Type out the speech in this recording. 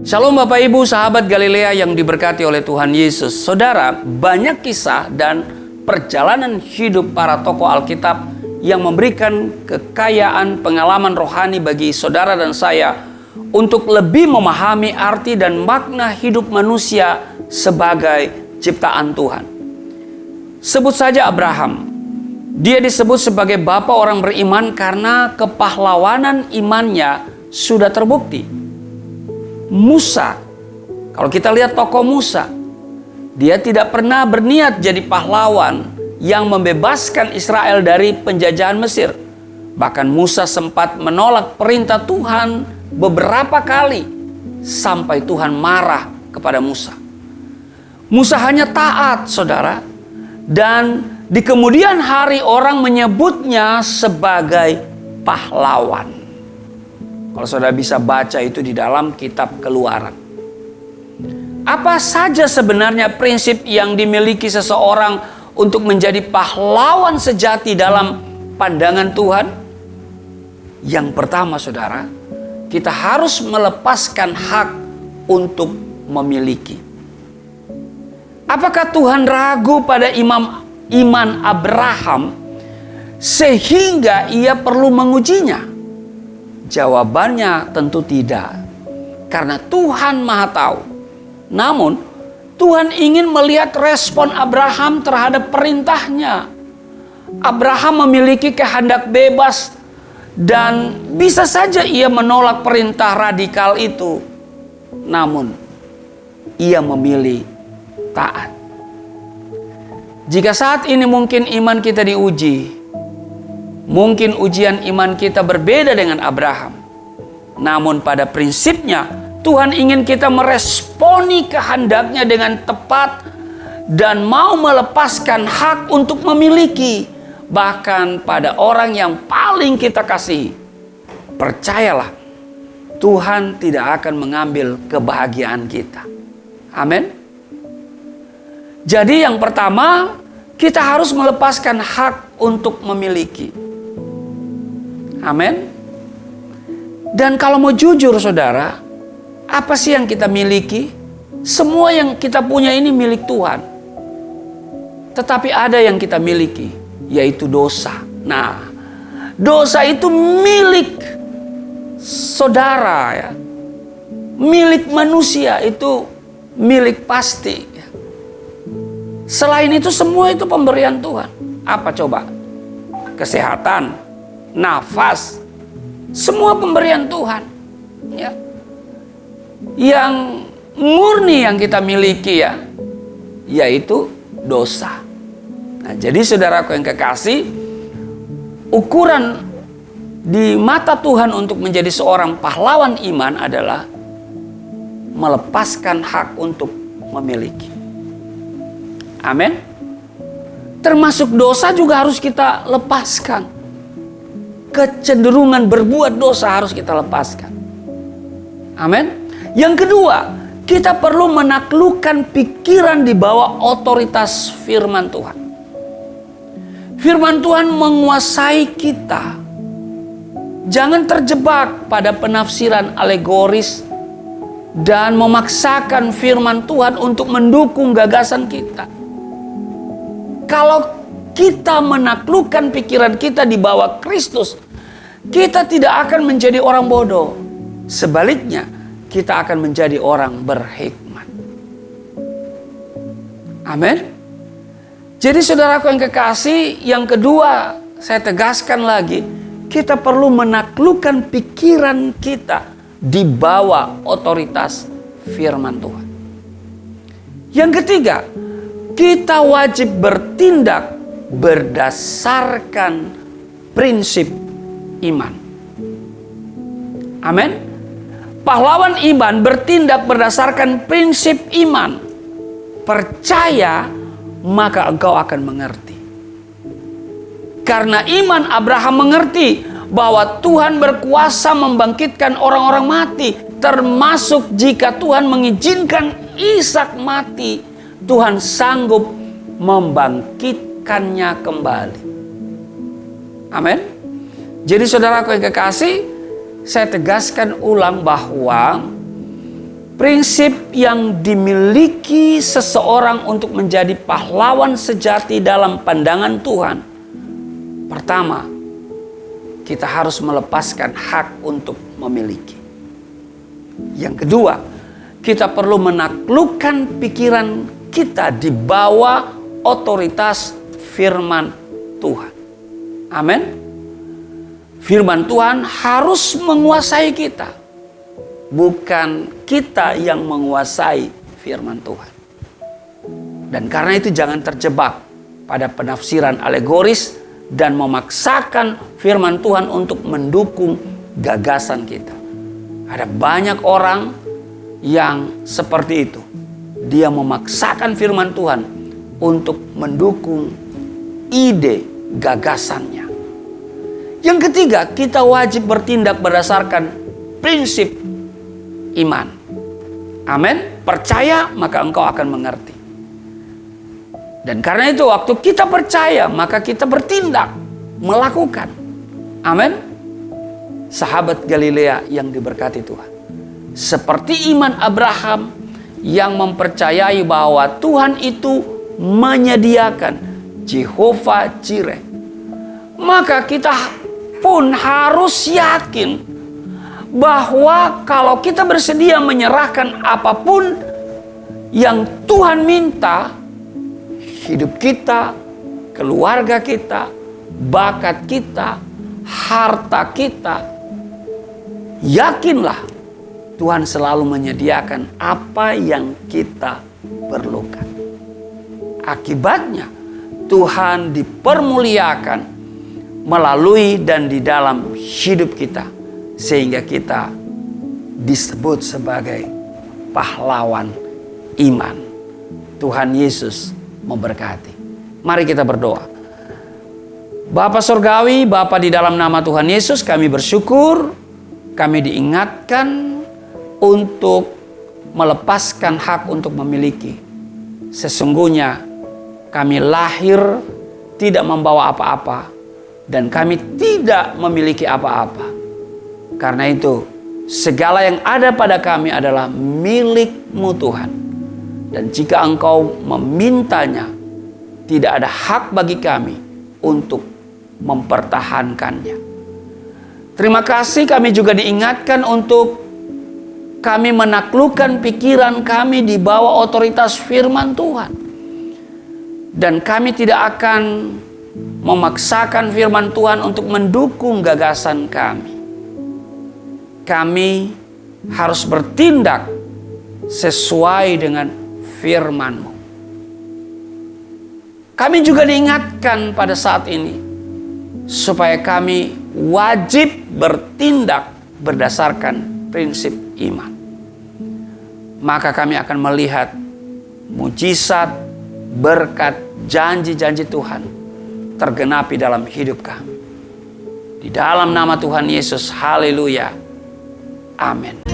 Shalom Bapak Ibu, sahabat Galilea yang diberkati oleh Tuhan Yesus. Saudara, banyak kisah dan perjalanan hidup para tokoh Alkitab yang memberikan kekayaan pengalaman rohani bagi saudara dan saya untuk lebih memahami arti dan makna hidup manusia sebagai ciptaan Tuhan. Sebut saja Abraham. Dia disebut sebagai bapa orang beriman karena kepahlawanan imannya sudah terbukti. Musa, kalau kita lihat tokoh Musa, dia tidak pernah berniat jadi pahlawan yang membebaskan Israel dari penjajahan Mesir. Bahkan Musa sempat menolak perintah Tuhan beberapa kali sampai Tuhan marah kepada Musa. Musa hanya taat, saudara, dan di kemudian hari orang menyebutnya sebagai pahlawan. Kalau saudara bisa baca itu di dalam kitab Keluaran. Apa saja sebenarnya prinsip yang dimiliki seseorang untuk menjadi pahlawan sejati dalam pandangan Tuhan? Yang pertama, saudara, kita harus melepaskan hak untuk memiliki. Apakah Tuhan ragu pada iman Abraham sehingga ia perlu mengujinya? Jawabannya tentu tidak. Karena Tuhan Maha Tahu. Namun Tuhan ingin melihat respon Abraham terhadap perintahnya. Abraham memiliki kehendak bebas dan bisa saja ia menolak perintah radikal itu. Namun ia memilih taat. Jika saat ini mungkin iman kita diuji, mungkin ujian iman kita berbeda dengan Abraham. Namun pada prinsipnya Tuhan ingin kita meresponi kehendaknya dengan tepat dan mau melepaskan hak untuk memiliki, bahkan pada orang yang paling kita kasihi. Percayalah, Tuhan tidak akan mengambil kebahagiaan kita. Amin. Jadi yang pertama, kita harus melepaskan hak untuk memiliki. Amin. Dan kalau mau jujur saudara, apa sih yang kita miliki? Semua yang kita punya ini milik Tuhan. Tetapi ada yang kita miliki, yaitu dosa. Nah, dosa itu milik saudara ya. Milik manusia itu milik pasti. Selain itu semua itu pemberian Tuhan. Apa coba? Kesehatan, nafas, semua pemberian Tuhan. Ya. Yang murni yang kita miliki ya, yaitu dosa. Nah, jadi saudaraku yang kekasih, ukuran di mata Tuhan untuk menjadi seorang pahlawan iman adalah melepaskan hak untuk memiliki. Amin. Termasuk dosa juga harus kita lepaskan. Kecenderungan berbuat dosa harus kita lepaskan. Amin. Yang kedua, kita perlu menaklukkan pikiran di bawah otoritas firman Tuhan. Firman Tuhan menguasai kita. Jangan terjebak pada penafsiran alegoris dan memaksakan firman Tuhan untuk mendukung gagasan kita. Kalau kita menaklukkan pikiran kita di bawah Kristus, kita tidak akan menjadi orang bodoh. Sebaliknya, kita akan menjadi orang berhikmat. Amin. Jadi saudaraku yang kekasih, yang kedua saya tegaskan lagi, kita perlu menaklukkan pikiran kita di bawah otoritas firman Tuhan. Yang ketiga, kita wajib bertindak berdasarkan prinsip iman. Amin. Pahlawan iman bertindak berdasarkan prinsip iman. Percaya, maka engkau akan mengerti. Karena iman Abraham mengerti bahwa Tuhan berkuasa membangkitkan orang-orang mati. Termasuk jika Tuhan mengizinkan Ishak mati, Tuhan sanggup membangkitkannya kembali. Amin. Jadi saudaraku yang kekasih, saya tegaskan ulang bahwa Prinsip yang dimiliki seseorang untuk menjadi pahlawan sejati dalam pandangan Tuhan. Pertama, kita harus melepaskan hak untuk memiliki. Yang kedua, kita perlu menaklukkan pikiran kita di bawah otoritas firman Tuhan. Amin. Firman Tuhan harus menguasai kita, bukan kita yang menguasai firman Tuhan. Dan karena itu jangan terjebak pada penafsiran alegoris dan memaksakan firman Tuhan untuk mendukung gagasan kita. Ada banyak orang yang seperti itu. Dia memaksakan firman Tuhan untuk mendukung ide gagasannya. Yang ketiga, kita wajib bertindak berdasarkan prinsip iman. Amin. Percaya maka engkau akan mengerti. Dan karena itu waktu kita percaya maka kita bertindak, melakukan. Amin. Sahabat Galilea yang diberkati Tuhan. Seperti iman Abraham yang mempercayai bahwa Tuhan itu menyediakan Jehovah Jireh. Maka kita pun harus yakin bahwa kalau kita bersedia menyerahkan apapun yang Tuhan minta, hidup kita, keluarga kita, bakat kita, harta kita, yakinlah Tuhan selalu menyediakan apa yang kita perlukan. Akibatnya Tuhan dipermuliakan melalui dan di dalam hidup kita, sehingga kita disebut sebagai pahlawan iman. Tuhan Yesus memberkati. Mari kita berdoa. Bapa Surgawi, Bapa di dalam nama Tuhan Yesus, kami bersyukur kami diingatkan untuk melepaskan hak untuk memiliki. Sesungguhnya kami lahir tidak membawa apa-apa dan kami tidak memiliki apa-apa. Karena itu segala yang ada pada kami adalah milik-Mu Tuhan. Dan jika Engkau memintanya, tidak ada hak bagi kami untuk mempertahankannya. Terima kasih, kami juga diingatkan untuk kami menaklukkan pikiran kami di bawah otoritas firman Tuhan. Dan kami tidak akan memaksakan firman Tuhan untuk mendukung gagasan kami. Kami harus bertindak sesuai dengan firman-Mu. Kami juga diingatkan pada saat ini supaya kami wajib bertindak berdasarkan prinsip iman. Maka kami akan melihat mujizat, berkat, janji-janji Tuhan tergenapi dalam hidup kami. Di dalam nama Tuhan Yesus, haleluya. Amin.